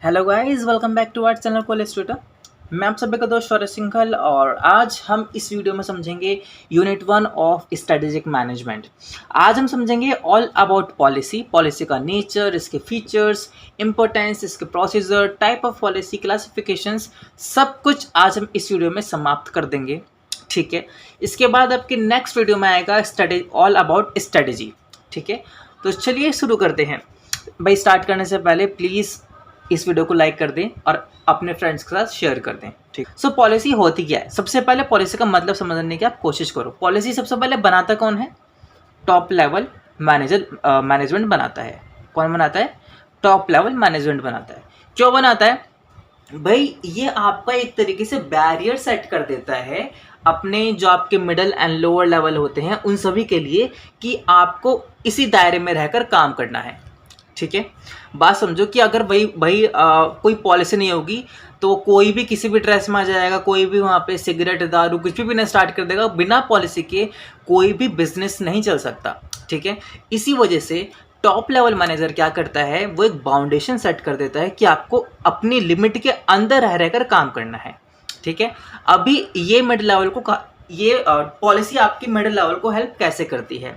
Hello guys, welcome back to our channel college Twitter. मैं आप सभी का दोस्त शौर्य सिंघल और आज हम इस वीडियो में समझेंगे यूनिट 1 ऑफ स्ट्रेटेजिक मैनेजमेंट। आज हम समझेंगे ऑल अबाउट पॉलिसी, पॉलिसी का नेचर, इसके फीचर्स, इंपॉर्टेंस, इसके procedure, type of policy, classifications, सब कुछ आज हम इस वीडियो में समाप्त कर देंगे। ठीक है, इसके बाद आपके नेक्स्ट वीडियो में आएगा स्ट्रेटेजी, ऑल अबाउट स्ट्रेटेजी। ठीक है, तो चलिए शुरू करते हैं। भाई स्टार्ट करने से पहले प्लीज़ इस वीडियो को लाइक कर दें और अपने फ्रेंड्स के साथ शेयर कर दें। ठीक, सो पॉलिसी होती क्या है? सबसे पहले पॉलिसी का मतलब समझने की आप कोशिश करो। पॉलिसी सबसे पहले बनाता कौन है? टॉप लेवल मैनेजमेंट बनाता है। कौन बनाता है? टॉप लेवल मैनेजमेंट बनाता है। क्यों बनाता है भाई? ये आपका एक तरीके से बैरियर सेट कर देता है अपने जो आपके मिडिल एंड लोअर लेवल होते हैं उन सभी के लिए कि आपको इसी दायरे में रहकर काम करना है। ठीक है, बात समझो कि अगर भाई कोई पॉलिसी नहीं होगी तो कोई भी किसी भी ड्रेस में आ जाएगा, कोई भी वहाँ पे सिगरेट दारू कुछ भी पीना स्टार्ट कर देगा। बिना पॉलिसी के कोई भी बिजनेस नहीं चल सकता। ठीक है, इसी वजह से टॉप लेवल मैनेजर क्या करता है, वो एक बाउंडेशन सेट कर देता है कि आपको अपनी लिमिट के अंदर रह रहकर काम करना है। ठीक है, अभी ये मिड लेवल को ये पॉलिसी आपकी मिडिल लेवल को हेल्प कैसे करती है?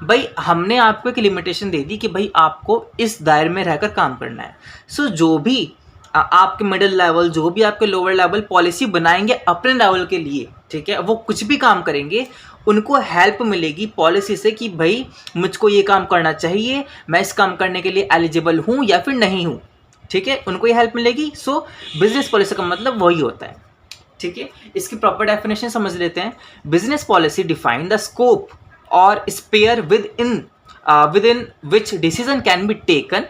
भाई हमने आपको एक लिमिटेशन दे दी कि भाई आपको इस दायरे में रहकर काम करना है। सो जो भी आपके मिडिल लेवल, जो भी आपके लोअर लेवल पॉलिसी बनाएंगे अपने लेवल के लिए, ठीक है, वो कुछ भी काम करेंगे उनको हेल्प मिलेगी पॉलिसी से कि भाई मुझको ये काम करना चाहिए, मैं इस काम करने के लिए एलिजिबल हूँ या फिर नहीं हूँ। ठीक है, उनको ये हेल्प मिलेगी। सो बिजनेस पॉलिसी का मतलब वही होता है। ठीक है, इसकी प्रॉपर डेफिनेशन समझ लेते हैं। Business policy define the scope और sphere within which decision can be taken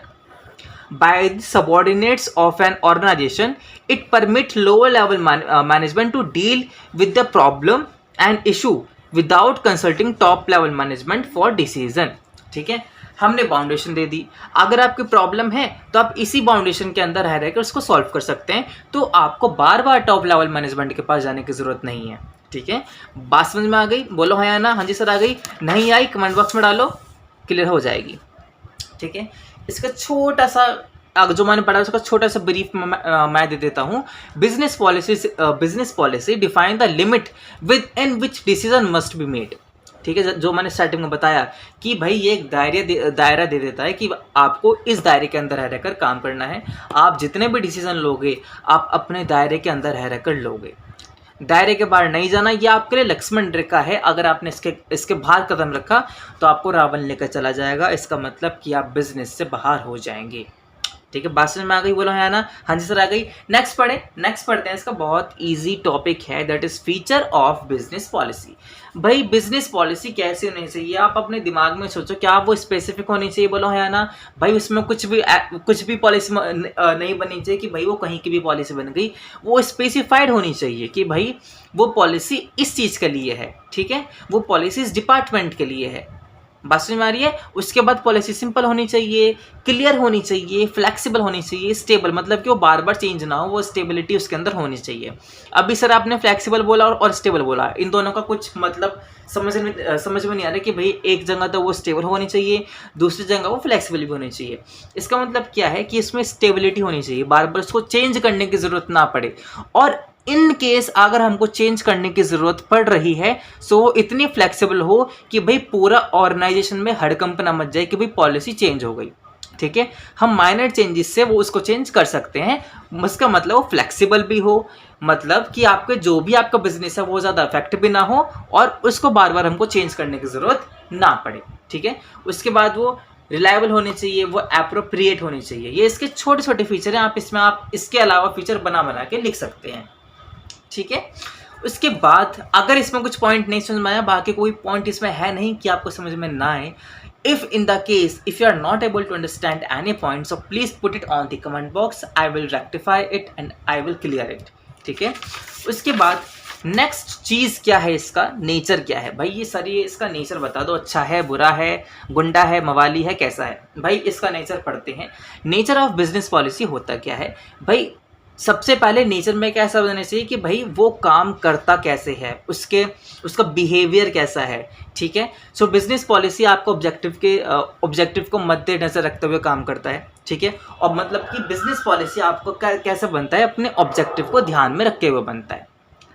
by the subordinates of an organization. It permits lower level management to deal with the problem and issue without consulting top level management for decision. ठीक है, हमने बाउंडेशन दे दी। अगर आपकी problem है तो आप इसी बाउंडेशन के अंदर रह रहकर उसको सॉल्व कर सकते हैं, तो आपको बार बार टॉप लेवल मैनेजमेंट के पास जाने की जरूरत नहीं है। ठीक है, बात समझ में आ गई? बोलो हाँ या ना। हाँ जी सर आ गई, नहीं आई कमेंट बॉक्स में डालो, क्लियर हो जाएगी। ठीक है, इसका छोटा सा जो मैंने पढ़ा उसका छोटा सा ब्रीफ मैं दे देता हूँ। Business policy define the limit with in which decision must be made. ठीक है, जो मैंने स्टार्टिंग में बताया कि भाई ये एक दायरा दे देता है कि आपको इस दायरे के अंदर रह रहकर काम करना है। आप जितने भी डिसीजन लोगे आप अपने दायरे के अंदर रह रहकर लोगे, दायरे के बाहर नहीं जाना। ये आपके लिए लक्ष्मण रेखा है। अगर आपने इसके बाहर कदम रखा तो आपको रावण लेकर चला जाएगा। इसका मतलब कि आप बिजनेस से बाहर हो जाएंगे। ठीक है, बात समझ में आ गई? बोलो है ना। हाँ जी सर आ गई। नेक्स्ट पढ़ते हैं। इसका बहुत इजी टॉपिक है, that is feature of business policy. भाई बिजनेस पॉलिसी कैसी होनी चाहिए? आप अपने दिमाग में सोचो, क्या वो स्पेसिफिक होनी चाहिए? बोलो है ना भाई। उसमें कुछ भी पॉलिसी नहीं बननी चाहिए कि भाई वो कहीं की भी पॉलिसी बन गई। वो स्पेसिफाइड होनी चाहिए कि भाई वो पॉलिसी इस चीज़ के लिए है। ठीक है, वो पॉलिसी इस डिपार्टमेंट के लिए है। बात समझ में आ रही है? उसके बाद पॉलिसी सिंपल होनी चाहिए, क्लियर होनी चाहिए, फ्लेक्सिबल होनी चाहिए, स्टेबल, मतलब कि वो बार बार चेंज ना हो, वो स्टेबिलिटी उसके अंदर होनी चाहिए। अभी सर आपने फ्लेक्सिबल बोला और स्टेबल बोला, इन दोनों का कुछ मतलब समझ में नहीं आ रहा कि भाई एक जगह तो वो स्टेबल होनी चाहिए, दूसरी जगह वो फ्लेक्सिबल भी होनी चाहिए। इसका मतलब क्या है कि इसमें स्टेबिलिटी होनी चाहिए, बार बार उसको चेंज करने की जरूरत ना पड़े, और इन केस अगर हमको चेंज करने की ज़रूरत पड़ रही है सो वो इतनी फ्लेक्सिबल हो कि भाई पूरा ऑर्गेनाइजेशन में हड़कंप ना मच जाए कि भाई पॉलिसी चेंज हो गई। ठीक है, हम माइनर चेंजेस से वो उसको चेंज कर सकते हैं। इसका मतलब वो फ्लेक्सिबल भी हो, मतलब कि आपके जो भी आपका बिजनेस है वो ज़्यादा अफेक्ट भी ना हो और उसको बार बार हमको चेंज करने की ज़रूरत ना पड़े। ठीक है, उसके बाद वो रिलायबल होनी चाहिए, वो एप्रोप्रिएट होनी चाहिए। ये इसके छोटे छोटे फीचर हैं। आप इसके अलावा फीचर बना के लिख सकते हैं। ठीक है, उसके बाद अगर इसमें कुछ पॉइंट नहीं समझ में आया, बाकी कोई पॉइंट इसमें है नहीं कि आपको समझ में ना आए, if you are not able to understand any point, so please put it on the comment box. I will rectify it and I will clear it. ठीक है, उसके बाद नेक्स्ट चीज क्या है, इसका नेचर क्या है? भाई ये इसका नेचर बता दो, अच्छा है, बुरा है, गुंडा है, मवाली है, कैसा है? भाई इसका नेचर पढ़ते हैं। नेचर ऑफ बिजनेस पॉलिसी होता क्या है भाई? सबसे पहले नेचर में क्या ऐसा होना चाहिए कि भाई वो काम करता कैसे है, उसका बिहेवियर कैसा है, ठीक है। सो बिजनेस पॉलिसी आपको ऑब्जेक्टिव को मद्देनजर रखते हुए काम करता है, ठीक है। और मतलब कि बिजनेस पॉलिसी आपको कैसे बनता है, अपने ऑब्जेक्टिव को ध्यान में रखते हुए बनता है,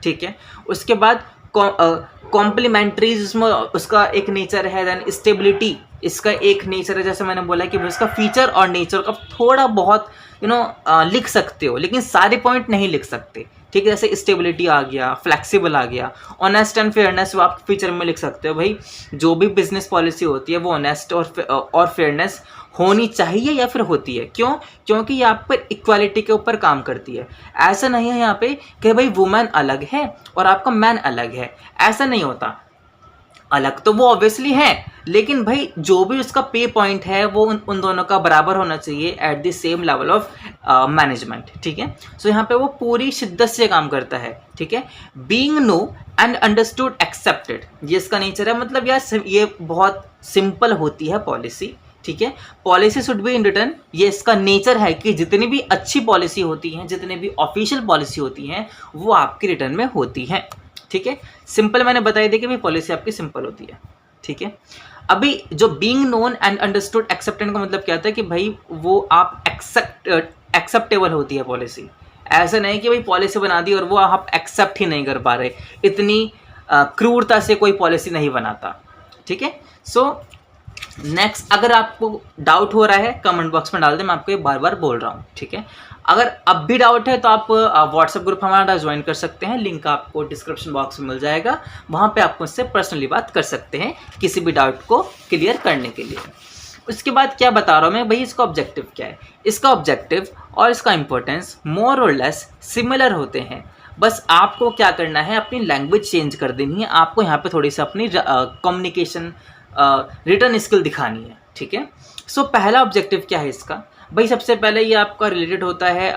ठीक है। उसके बाद कॉम्प्लीमेंट्री जिसमें उसका एक नेचर है, देन स्टेबिलिटी इसका एक नेचर है। जैसे मैंने बोला कि उसका फीचर और नेचर का थोड़ा बहुत लिख सकते हो, लेकिन सारे पॉइंट नहीं लिख सकते, ठीक है। जैसे स्टेबिलिटी आ गया, फ्लेक्सिबल आ गया, ऑनेस्ट एंड फेयरनेस वो आप फीचर में लिख सकते हो। भाई जो भी बिजनेस पॉलिसी होती है वो ऑनेस्ट और फेयरनेस होनी चाहिए या फिर होती है। क्यों? क्योंकि यहाँ पर इक्वालिटी के ऊपर काम करती है। ऐसा नहीं है यहाँ पे कि भाई वुमेन अलग है और आपका मैन अलग है, ऐसा नहीं होता। अलग तो वो ऑब्वियसली है, लेकिन भाई जो भी उसका पे पॉइंट है वो उन दोनों का बराबर होना चाहिए at the same level of management, ठीक है। सो यहाँ पे वो पूरी शिद्दत से काम करता है, ठीक है। Being known and understood accepted, ये इसका नेचर है। मतलब यार ये बहुत सिंपल होती है पॉलिसी, ठीक है। Policy should be in return, ये इसका नेचर है कि जितनी भी अच्छी पॉलिसी होती हैं, जितनी भी ऑफिशियल पॉलिसी होती हैं, वो आपकी रिटर्न में होती हैं, ठीक है। सिंपल मैंने बताई दी कि भाई पॉलिसी आपकी सिंपल होती है, ठीक है। अभी जो being known and understood acceptant का मतलब क्या होता है कि भाई वो आप एक्सेप्टेबल होती है पॉलिसी। ऐसा नहीं कि भाई पॉलिसी बना दी और वो आप एक्सेप्ट ही नहीं कर पा रहे, इतनी क्रूरता से कोई पॉलिसी नहीं बनाता, ठीक है। सो नेक्स्ट, अगर आपको डाउट हो रहा है कमेंट बॉक्स में डाल दें, मैं आपको ये बार बार बोल रहा हूँ, ठीक है। अगर अब भी डाउट है तो आप व्हाट्सएप ग्रुप हमारा ज्वाइन कर सकते हैं, लिंक आपको डिस्क्रिप्शन बॉक्स में मिल जाएगा। वहाँ पे आप मुझसे पर्सनली बात कर सकते हैं किसी भी डाउट को क्लियर करने के लिए। उसके बाद क्या बता रहा हूँ मैं, भाई इसका ऑब्जेक्टिव क्या है। इसका ऑब्जेक्टिव और इसका इंपॉर्टेंस मोर और लेस सिमिलर होते हैं। बस आपको क्या करना है, अपनी लैंग्वेज चेंज कर देनी है। आपको यहाँ पे थोड़ी सी अपनी कम्युनिकेशन रिटर्न स्किल दिखानी है, ठीक है। सो पहला ऑब्जेक्टिव क्या है इसका, भाई सबसे पहले ये आपका रिलेटेड होता है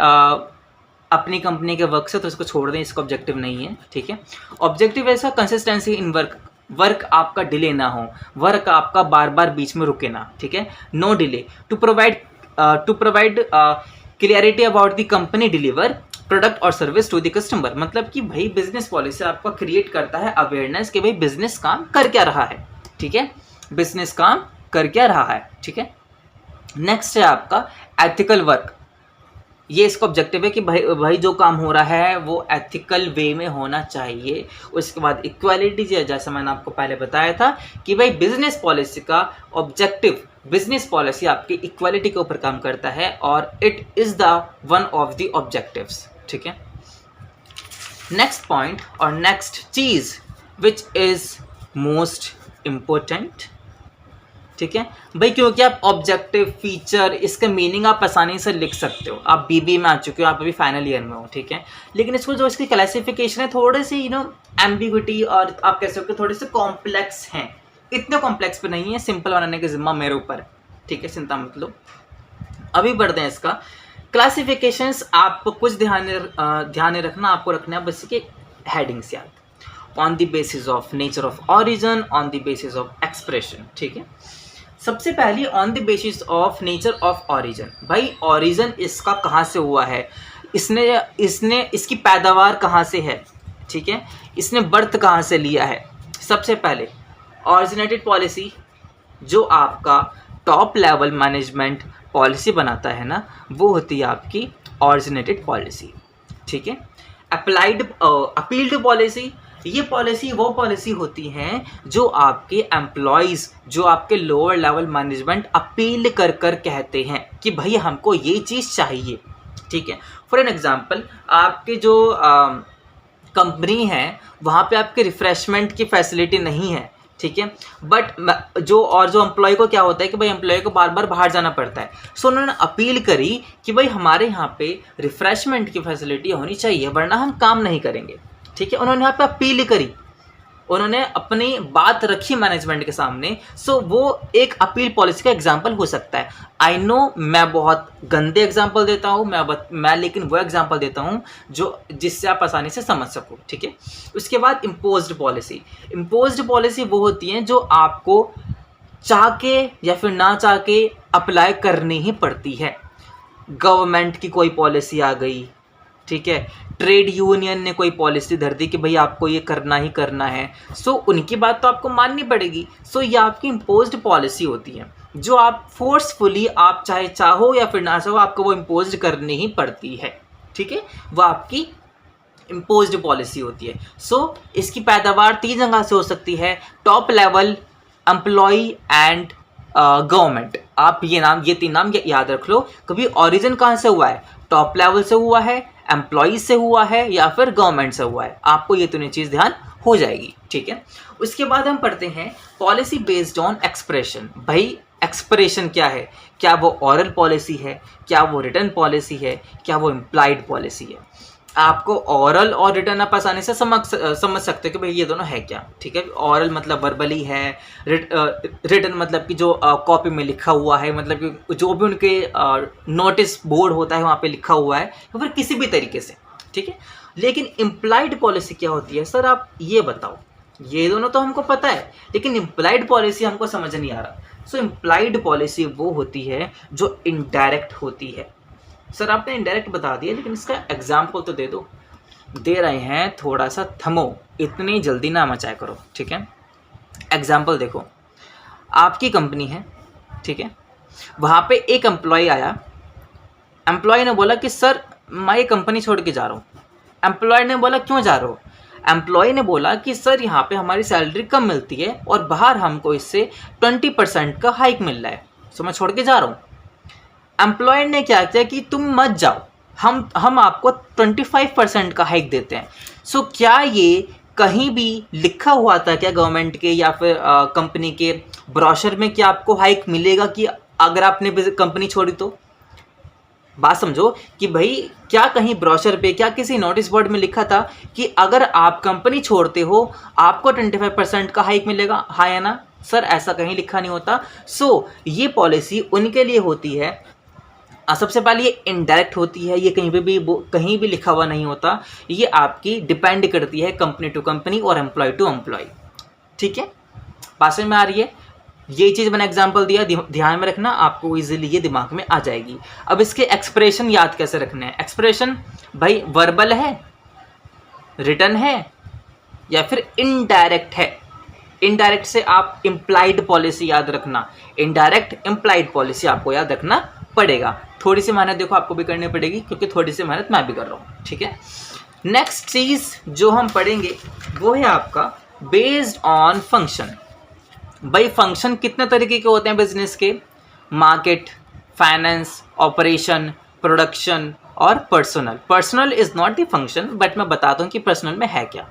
अपनी कंपनी के वर्क से, तो इसको छोड़ दें, इसका ऑब्जेक्टिव नहीं है, ठीक है। ऑब्जेक्टिव ऐसा कंसिस्टेंसी इन वर्क आपका डिले ना हो, वर्क आपका बार बार बीच में रुके ना, ठीक है। No delay, to provide clarity about the company deliver product और सर्विस टू द कस्टमर। मतलब कि भाई बिजनेस पॉलिसी आपका क्रिएट करता है अवेयरनेस कि भाई बिजनेस काम कर क्या रहा है, ठीक है। बिजनेस काम कर क्या रहा है, ठीक है। नेक्स्ट है आपका एथिकल वर्क। ये इसका ऑब्जेक्टिव है कि भाई जो काम हो रहा है वो एथिकल वे में होना चाहिए। उसके बाद इक्वालिटी, जैसा मैंने आपको पहले बताया था कि भाई बिजनेस पॉलिसी का ऑब्जेक्टिव, बिजनेस पॉलिसी आपकी इक्वालिटी के ऊपर काम करता है और it is the one of the objectives, ठीक है। नेक्स्ट पॉइंट और next cheese which is most important, ठीक है भाई, क्योंकि आप ऑब्जेक्टिव, फीचर, इसका मीनिंग आप आसानी से लिख सकते हो। आप बीबी में आ चुके हो, आप अभी फाइनल ईयर में हो, ठीक है। लेकिन इसको जो इसकी क्लासिफिकेशन है थोड़े से एम्बिग्विटी और आप कह सकते हो थोड़े से कॉम्प्लेक्स हैं। इतने कॉम्प्लेक्स पे नहीं है, सिंपल बनाने की जिम्मा मेरे ऊपर है, ठीक है, चिंता मत लो। अभी बढ़ते हैं इसका क्लासिफिकेशंस। आपको कुछ ध्यान नहीं रखना, आपको रखना है बस के हेडिंग्स याद। On the basis of nature of origin, on the basis of expression, ठीक है। सबसे पहले on the basis of nature of origin. भाई ऑरिजिन इसका कहाँ से हुआ है, इसने इसकी पैदावार कहाँ से है, ठीक है, इसने बर्थ कहाँ से लिया है। सबसे पहले ऑरिजिनेटेड पॉलिसी, जो आपका टॉप लेवल मैनेजमेंट पॉलिसी बनाता है ना, वो होती है आपकी ऑरिजिनेटेड पॉलिसी, ठीक है। अपील्ड पॉलिसी, ये पॉलिसी वो पॉलिसी होती हैं जो आपके एम्प्लॉयज़, जो आपके लोअर लेवल मैनेजमेंट अपील कर कर कहते हैं कि भाई हमको ये चीज़ चाहिए, ठीक है। फॉर एन एग्जांपल, आपके जो कंपनी है वहाँ पे आपके रिफ्रेशमेंट की फैसिलिटी नहीं है, ठीक है। बट जो एम्प्लॉय को क्या होता है कि भाई एम्प्लॉय को बार बार बाहर जाना पड़ता है। सो उन्होंने अपील करी कि भाई हमारे यहाँ पे रिफ्रेशमेंट की फैसिलिटी होनी चाहिए, वरना हम काम नहीं करेंगे, ठीक है। उन्होंने यहाँ पे अपील करी, उन्होंने अपनी बात रखी मैनेजमेंट के सामने। सो वो एक अपील पॉलिसी का एग्जांपल हो सकता है। आई नो मैं बहुत गंदे एग्जांपल देता हूँ, मैं लेकिन वो एग्जांपल देता हूँ जिससे आप आसानी से समझ सको, ठीक है। उसके बाद इम्पोज्ड पॉलिसी। इम्पोज्ड पॉलिसी वो होती हैं जो आपको चाह के या फिर ना चाह के अप्लाई करनी ही पड़ती है। गवर्नमेंट की कोई पॉलिसी आ गई, ठीक है। ट्रेड यूनियन ने कोई पॉलिसी धर दी कि भाई आपको ये करना ही करना है, सो उनकी बात तो आपको माननी पड़ेगी। सो ये आपकी इम्पोज्ड पॉलिसी होती है जो आप फोर्सफुली, आप चाहे चाहो या फिर ना चाहो, आपको वो इम्पोज करनी ही पड़ती है, ठीक है। वो आपकी इम्पोज्ड पॉलिसी होती है। सो इसकी पैदावार 3 जगह से हो सकती है, top level, employ and government. आप ये 3 नाम याद रख लो। कभी ओरिजिन कहाँ से हुआ है, टॉप लेवल से हुआ है, एम्प्लॉय से हुआ है या फिर गवर्नमेंट से हुआ है, आपको ये तीनों चीज़ ध्यान हो जाएगी, ठीक है। उसके बाद हम पढ़ते हैं पॉलिसी बेस्ड ऑन एक्सप्रेशन। भाई एक्सप्रेशन क्या है, क्या वो ऑरल पॉलिसी है, क्या वो रिटन पॉलिसी है, क्या वो इम्प्लाइड पॉलिसी है। आपको ऑरल और रिटन आप आसानी से समझ सकते हो कि भाई ये दोनों है क्या, ठीक है। ऑरल मतलब वर्बली है, रिटन मतलब कि जो कॉपी में लिखा हुआ है, मतलब कि जो भी उनके नोटिस बोर्ड होता है वहाँ पे लिखा हुआ है, या फिर किसी भी तरीके से, ठीक है। लेकिन इम्प्लाइड पॉलिसी क्या होती है सर, आप ये बताओ। ये दोनों तो हमको पता है, लेकिन इम्प्लाइड पॉलिसी हमको समझ नहीं आ रहा। सो इम्प्लाइड पॉलिसी वो होती है जो इनडायरेक्ट होती है। सर आपने इनडायरेक्ट बता दिया, लेकिन इसका एग्जाम्पल तो दे दो। दे रहे हैं, थोड़ा सा थमो, इतनी जल्दी ना मचाया करो, ठीक है। एग्जाम्पल देखो, आपकी कंपनी है, ठीक है। वहाँ पे एक एम्प्लॉय आया, एम्प्लॉय ने बोला कि सर मैं ये कंपनी छोड़ के जा रहा हूँ। एम्प्लॉय ने बोला क्यों जा रहे हो? एम्प्लॉय ने बोला कि सर यहाँ पे हमारी सैलरी कम मिलती है और बाहर हमको इससे 20% का हाइक मिल रहा है, सो मैं छोड़ के जा रहा हूँ। एम्प्लॉयर ने क्या किया कि तुम मत जाओ, हम आपको 25% का हाइक देते हैं। सो क्या ये कहीं भी लिखा हुआ था क्या गवर्नमेंट के या फिर कंपनी के ब्रोशर में कि आपको हाइक मिलेगा कि अगर आपने कंपनी छोड़ी तो? बात समझो कि भाई क्या कहीं ब्रोशर पे, क्या किसी नोटिस बोर्ड में लिखा था कि अगर आप कंपनी छोड़ते हो आपको 25% का हाइक मिलेगा, हाँ या ना? सर ऐसा कहीं लिखा नहीं होता। सो ये पॉलिसी उनके लिए होती है, सबसे पहले ये इनडायरेक्ट होती है, ये कहीं भी लिखा हुआ नहीं होता। ये आपकी डिपेंड करती है कंपनी टू कंपनी और एम्प्लॉय टू एम्प्लॉय, ठीक है। बात समझ में आ रही है? ये चीज़ मैंने एग्जांपल दिया, ध्यान में रखना, आपको इजीली ये दिमाग में आ जाएगी। अब इसके एक्सप्रेशन याद कैसे रखने हैं? एक्सप्रेशन भाई वर्बल है, रिटन है या फिर इनडायरेक्ट है। इनडायरेक्ट से आप इम्प्लाइड पॉलिसी याद रखना, इनडायरेक्ट इम्प्लाइड पॉलिसी आपको याद रखना पड़ेगा। थोड़ी सी मेहनत देखो आपको भी करनी पड़ेगी, क्योंकि थोड़ी सी मेहनत मैं भी कर रहा हूँ, ठीक है। नेक्स्ट चीज़ जो हम पढ़ेंगे वो है आपका बेस्ड ऑन फंक्शन। भाई फंक्शन कितने तरीके के होते हैं बिजनेस के? मार्केट, फाइनेंस, ऑपरेशन, प्रोडक्शन और personal. Personal is not the function, but मैं बताता हूँ कि पर्सनल में है क्या।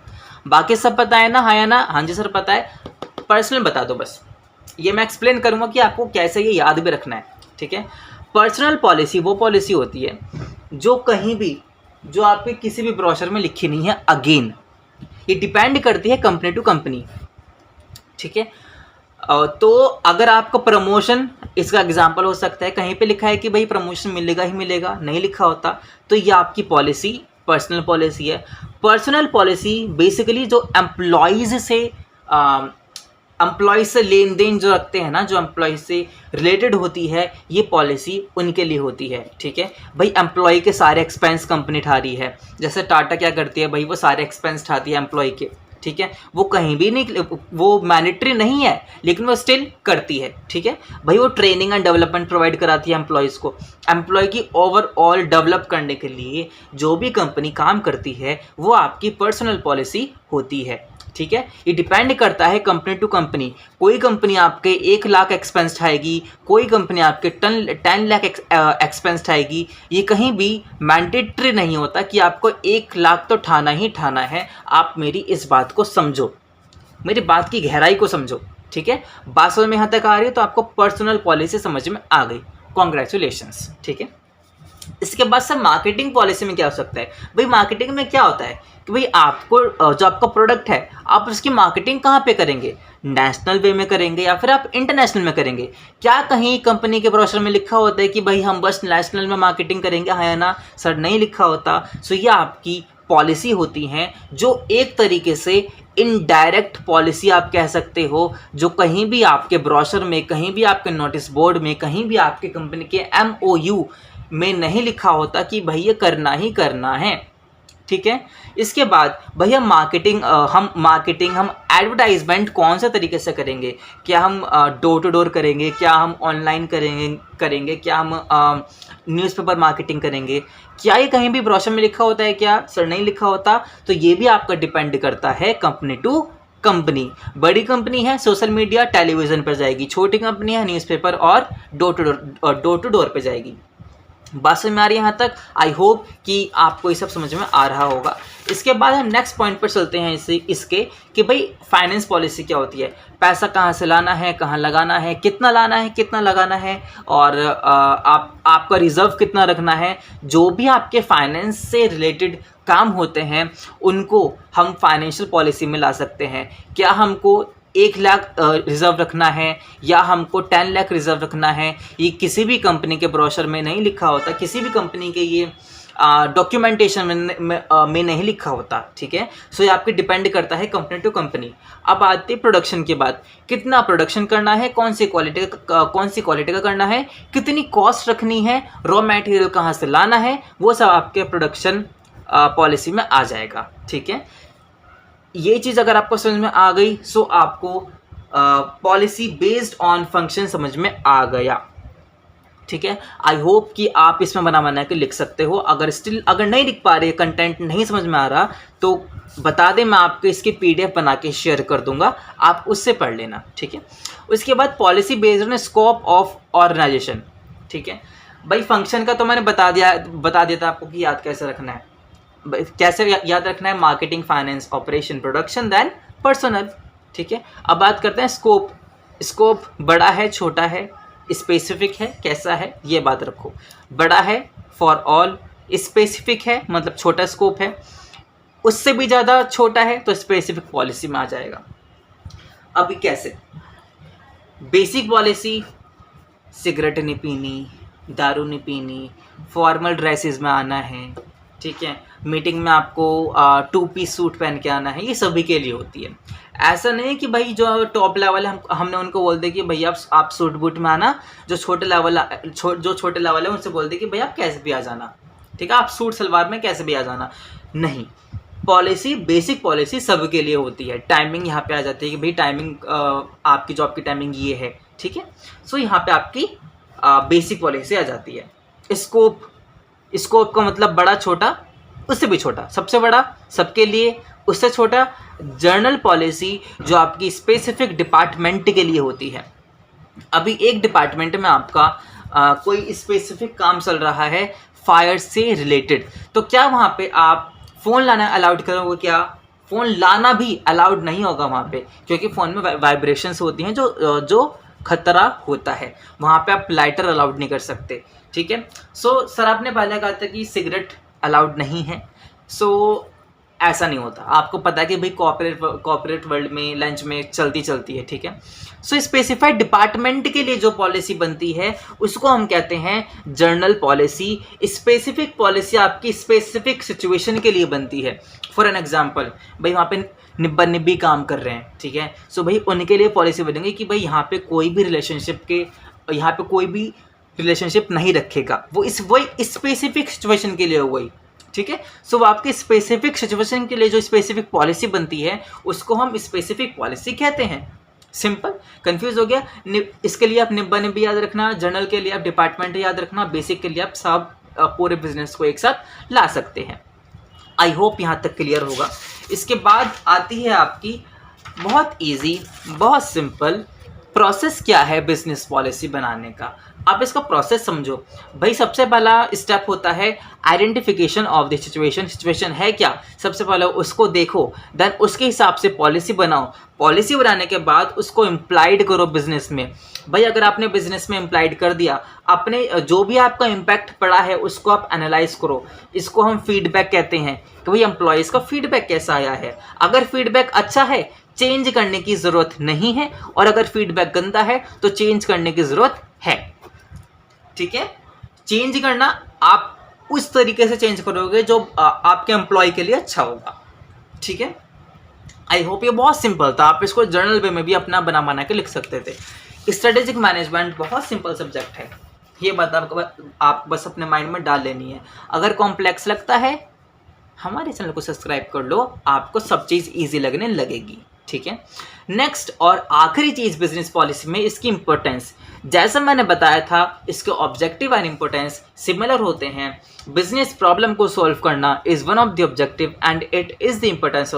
बाकी सब पता है ना, हाँ या ना? हाँ जी सर पता है। पर्सनल बता दो बस, ये मैं एक्सप्लेन करूँगा कि आपको कैसे ये याद भी रखना है, ठीक है। पर्सनल पॉलिसी वो पॉलिसी होती है जो कहीं भी, जो आपके किसी भी ब्रोशर में लिखी नहीं है। अगेन ये डिपेंड करती है कंपनी टू कंपनी, ठीक है। तो अगर आपका प्रमोशन, इसका एग्जांपल हो सकता है कहीं पे लिखा है कि भाई प्रमोशन मिलेगा ही मिलेगा, नहीं लिखा होता, तो ये आपकी पॉलिसी पर्सनल पॉलिसी है। पर्सनल पॉलिसी बेसिकली जो एम्प्लॉयज़ से लेन देन जो रखते हैं ना, जो एम्प्लॉय से रिलेटेड होती है, ये पॉलिसी उनके लिए होती है, ठीक है। भाई एम्प्लॉय के सारे एक्सपेंस कंपनी उठा रही है, जैसे टाटा क्या करती है भाई, वो सारे एक्सपेंस उठाती है एम्प्लॉय के, ठीक है। वो कहीं भी नहीं, वो मैंडेटरी नहीं है लेकिन वो स्टिल करती है, ठीक है। भाई वो ट्रेनिंग एंड डेवलपमेंट प्रोवाइड कराती है एम्प्लॉयज़ को। एम्प्लॉय की ओवरऑल डेवलप करने के लिए जो भी कंपनी काम करती है वो आपकी पर्सनल पॉलिसी होती है, ठीक है। ये डिपेंड करता है कंपनी टू कंपनी। कोई कंपनी आपके 1 लाख एक्सपेंस उठाएगी, कोई कंपनी आपके 10 लाख एक्सपेंस उठाएगी। ये कहीं भी मैंडेटरी नहीं होता कि आपको 1 लाख तो ठाना ही ठाना है। आप मेरी इस बात को समझो, मेरी बात की गहराई को समझो, ठीक है। बात समझ में यहाँ तक आ रही है तो आपको पर्सनल पॉलिसी समझ में आ गई, कॉन्ग्रेचुलेशंस, ठीक है। इसके बाद सर मार्केटिंग पॉलिसी में क्या हो सकता है? भाई मार्केटिंग में क्या होता है कि भाई आपको जो आपका प्रोडक्ट है आप उसकी मार्केटिंग कहाँ पे करेंगे? नेशनल वे में करेंगे या फिर आप इंटरनेशनल में करेंगे? क्या कहीं कंपनी के ब्रोशर में लिखा होता है कि भाई हम बस नेशनल में मार्केटिंग करेंगे, हाँ या ना? सर नहीं लिखा होता। सो ये आपकी पॉलिसी होती हैं जो एक तरीके से इनडायरेक्ट पॉलिसी आप कह सकते हो, जो कहीं भी आपके ब्रोशर में, कहीं भी आपके नोटिस बोर्ड में, कहीं भी आपके कंपनी के MOU में नहीं लिखा होता कि भैया करना ही करना है, ठीक है। इसके बाद भैया मार्केटिंग हम एडवर्टाइजमेंट कौन से तरीके से करेंगे, क्या हम डोर टू डोर करेंगे, क्या हम ऑनलाइन करेंगे, क्या हम न्यूज़पेपर मार्केटिंग करेंगे, क्या ये कहीं भी ब्रोशर में लिखा होता है क्या? सर नहीं लिखा होता। तो ये भी आपका डिपेंड करता है कंपनी टू कंपनी। बड़ी कंपनी है सोशल मीडिया टेलीविज़न पर जाएगी, छोटी कंपनी है न्यूज़पेपर और डोर टू डोर पे जाएगी। बात समझ में आ रही है यहाँ तक? आई होप कि आपको ये सब समझ में आ रहा होगा। इसके बाद हम नेक्स्ट पॉइंट पर चलते हैं इसके कि भाई फाइनेंस पॉलिसी क्या होती है, पैसा कहाँ से लाना है, कहाँ लगाना है, कितना लाना है, कितना लगाना है, और आपका रिजर्व कितना रखना है। जो भी आपके फाइनेंस से रिलेटेड काम होते हैं उनको हम फाइनेंशियल पॉलिसी में ला सकते हैं। क्या हमको 1 लाख रिजर्व रखना है या हमको 10 लाख रिजर्व रखना है, ये किसी भी कंपनी के ब्रोशर में नहीं लिखा होता, किसी भी कंपनी के ये डॉक्यूमेंटेशन में नहीं लिखा होता, ठीक है। सो ये आपके डिपेंड करता है कंपनी टू कंपनी। अब आते हैं प्रोडक्शन के बाद, कितना प्रोडक्शन करना है, कौन सी क्वालिटी का करना है, कितनी कॉस्ट रखनी है, रॉ मटेरियल कहाँ से लाना है, वो सब आपके प्रोडक्शन पॉलिसी में आ जाएगा, ठीक है। ये चीज़ अगर आपको समझ में आ गई सो आपको पॉलिसी बेस्ड ऑन फंक्शन समझ में आ गया, ठीक है। आई होप कि आप इसमें बना के लिख सकते हो। अगर नहीं लिख पा रहे, कंटेंट नहीं समझ में आ रहा तो बता दें, मैं आपको इसकी PDF बना के शेयर कर दूंगा, आप उससे पढ़ लेना, ठीक है। उसके बाद policy based on scope of organisation, ठीक है। भाई फंक्शन का तो मैंने बता दिया था आपको कि याद कैसे रखना है। कैसे याद रखना है? Marketing, finance, operation, production, then personal, ठीक है। अब बात करते हैं स्कोप बड़ा है, छोटा है, स्पेसिफिक है, कैसा है, ये बात रखो। बड़ा है फॉर ऑल, स्पेसिफिक है मतलब छोटा स्कोप है, उससे भी ज़्यादा छोटा है तो स्पेसिफिक पॉलिसी में आ जाएगा। अभी कैसे? बेसिक पॉलिसी, सिगरेट नहीं पीनी, दारू नहीं पीनी, फॉर्मल ड्रेसेस में आना है, ठीक है। मीटिंग में आपको 2 पीस सूट पहन के आना है, ये सभी के लिए होती है। ऐसा नहीं है कि भाई जो टॉप लेवल है हमने उनको बोल दे कि भैया आप सूट बूट में आना, जो छोटे लेवल है उनसे बोल दे कि भैया आप कैसे भी आ जाना, ठीक है, आप सूट सलवार में कैसे भी आ जाना। नहीं, पॉलिसी, बेसिक पॉलिसी सबके लिए होती है। टाइमिंग यहाँ पे आ जाती है कि भाई टाइमिंग, आपकी जॉब की टाइमिंग ये है, ठीक है। सो यहाँ पे आपकी बेसिक पॉलिसी आ जाती है। स्कोप का मतलब बड़ा छोटा, उससे भी छोटा, सबसे बड़ा सबके लिए, उससे छोटा। जर्नल पॉलिसी जो आपकी स्पेसिफिक डिपार्टमेंट के लिए होती है। अभी एक डिपार्टमेंट में आपका कोई स्पेसिफिक काम चल रहा है फायर से रिलेटेड, तो क्या वहाँ पे आप फ़ोन लाना अलाउड करोगे? क्या फ़ोन लाना भी अलाउड नहीं होगा वहाँ पे, क्योंकि फ़ोन में वाइब्रेशंस होती हैं जो खतरा होता है। वहाँ पे आप लाइटर अलाउड नहीं कर सकते, ठीक है। सो सर आपने पहले कहा था कि सिगरेट अलाउड नहीं है, सो ऐसा नहीं होता। आपको पता है कि भाई कॉर्पोरेट वर्ल्ड में लंच में चलती है, ठीक है। सो स्पेसिफाइड डिपार्टमेंट के लिए जो पॉलिसी बनती है उसको हम कहते हैं जर्नल पॉलिसी। स्पेसिफिक पॉलिसी आपकी स्पेसिफिक सिचुएशन के लिए बनती है। फॉर एन एग्जांपल, भाई वहाँ पे निब्बा निब्बी काम कर रहे हैं, ठीक है। सो भाई उनके लिए पॉलिसी बनेगी कि भाई यहाँ पे कोई भी रिलेशनशिप नहीं रखेगा, वो स्पेसिफिक सिचुएशन के लिए हो गई, ठीक है। सो वो आपके स्पेसिफिक सिचुएशन के लिए जो स्पेसिफिक पॉलिसी बनती है उसको हम स्पेसिफिक पॉलिसी कहते हैं। सिंपल, कंफ्यूज हो गया? इसके लिए आप निब्बा निब्बी याद रखना, जर्नल के लिए आप डिपार्टमेंट याद रखना, बेसिक के लिए आप सब पूरे बिजनेस को एक साथ ला सकते हैं। आई होप यहाँ तक क्लियर होगा। इसके बाद आती है आपकी बहुत ईजी, बहुत सिंपल प्रोसेस। क्या है बिजनेस पॉलिसी बनाने का? आप इसका प्रोसेस समझो। भाई सबसे पहला स्टेप होता है आइडेंटिफिकेशन ऑफ द सिचुएशन है क्या, सबसे पहले उसको देखो, देन उसके हिसाब से पॉलिसी बनाओ। पॉलिसी बनाने के बाद उसको इम्प्लाइड करो बिजनेस में। भाई अगर आपने बिजनेस में इम्प्लाइड कर दिया, अपने जो भी आपका इम्पैक्ट पड़ा है उसको आप एनालाइज करो। इसको हम फीडबैक कहते हैं कि भाई एम्प्लॉयज़ का फीडबैक कैसा आया है। अगर फीडबैक अच्छा है चेंज करने की ज़रूरत नहीं है, और अगर फीडबैक गंदा है तो चेंज करने की ज़रूरत है, ठीक है। चेंज करना आप उस तरीके से चेंज करोगे जो आपके एम्प्लॉय के लिए अच्छा होगा, ठीक है। आई होप ये बहुत सिंपल था, आप इसको जर्नल वे में भी अपना बना के लिख सकते थे। स्ट्रेटेजिक मैनेजमेंट बहुत सिंपल सब्जेक्ट है, ये बात आप बस अपने माइंड में डाल लेनी है। अगर कॉम्प्लेक्स लगता है हमारे चैनल को सब्सक्राइब कर लो, आपको सब चीज़ ईजी लगने लगेगी। ठीक है, नेक्स्ट और आखिरी चीज़ बिजनेस पॉलिसी में इसकी इंपॉर्टेंस। जैसा मैंने बताया था इसके ऑब्जेक्टिव एंड इंपॉर्टेंस सिमिलर होते हैं। बिजनेस प्रॉब्लम को सॉल्व करना is one of the objective and it is the importance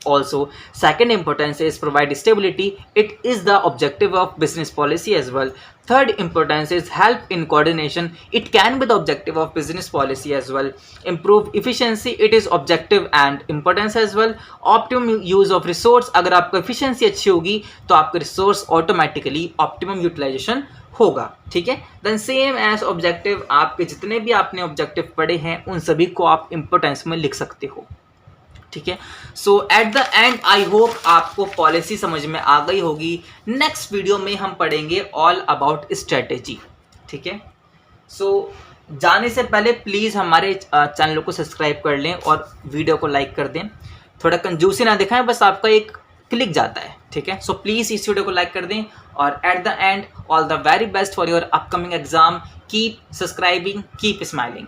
also. Second importance is provide stability. It is the objective of business policy as well. Third importance is help in coordination. It can be the objective of business policy as well. Improve efficiency. It is objective and importance as well. Optimum use of resource. अगर आपका efficiency अच्छी होगी तो आपका resource automatically optimum utilization होगा। ठीक है, then same as objective, आपके जितने भी आपने ऑब्जेक्टिव पढ़े हैं उन सभी को आप इंपॉर्टेंस में लिख सकते हो। ठीक है, so at the end I hope आपको पॉलिसी समझ में आ गई होगी। नेक्स्ट वीडियो में हम पढ़ेंगे ऑल अबाउट स्ट्रेटेजी। ठीक है, सो जाने से पहले प्लीज़ हमारे चैनल को सब्सक्राइब कर लें और वीडियो को लाइक कर दें। थोड़ा कंजूसी ना दिखाएं, बस आपका एक क्लिक जाता है। ठीक है, सो प्लीज़ इस वीडियो को लाइक कर दें और eight the and all the very best for your upcoming exam. Keep subscribing, keep smiling.